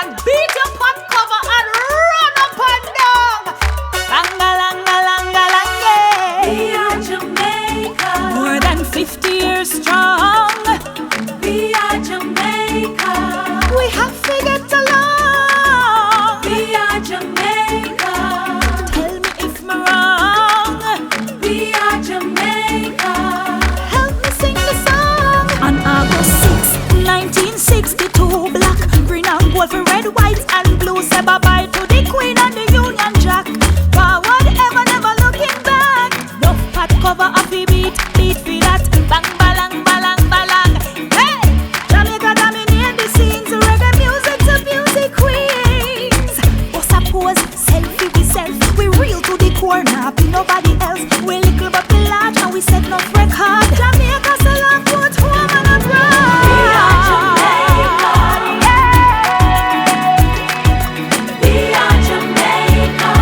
and beat your pot cover and run up and down. Bang-a-lang-a-lang-a-lang, yeah. We are Jamaica. More than 50 years strong. We are Jamaica. We have to get along. We are Jamaica. Tell me if I'm wrong. We are Jamaica. Help me sing the song. On August 6, 1962, black, green and gold for red, white and blue. Say bye-bye to the Queen and the Union Jack. Forward ever, never looking back. Rough pot cover of the beat, beat for that. Bang, balang, balang, balang. Hey! Jamaica dominate the scenes. Reggae music to beauty queens. Us a pose, selfie we self. We real to the core, nah be nobody else. We little but we large and we set no record. Jamaica sell and put home and abroad. We are Jamaica. We are Jamaica.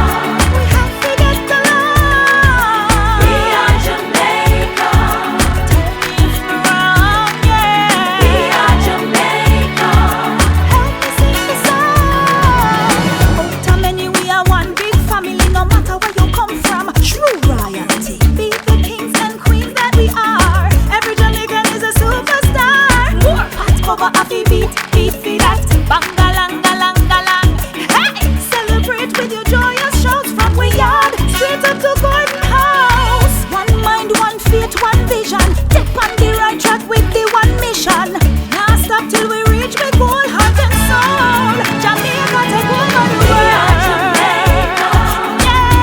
We have to get along. We are Jamaica. Tell me if I'm wrong, yeah. We are Jamaica. Help me sing the song. Out of many we are one big family, no matter where you come from. True royalty. Be the kings and queens that we are. Every Jamaican is a superstar. More pot cover of the beat, beat for that. Bang-a-lang-a-lang-a-lang. Hey! Celebrate with your joyous shouts from we yard straight up to Gordon House. One mind, one faith, one vision. Step on the right track with the one mission. Now stop till we reach with goal, heart and soul. Jamaica take over the We world. are Jamaica. Yeah.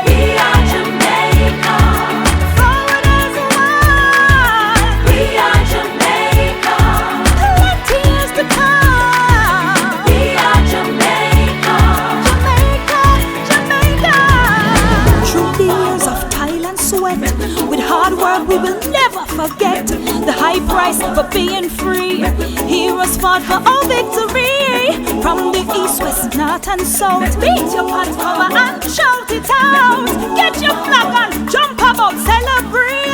We are Jamaica. Forward as one. We are Jamaica. Plenty years to come. We are Jamaica. Jamaica, Jamaica. Through the years of toil and sweat, with hard work we will never forget the high price for being free. Heroes fought for our victory. From the east, west, north and south, beat your pot cover and shout it out. Get your flag on, jump about, celebrate.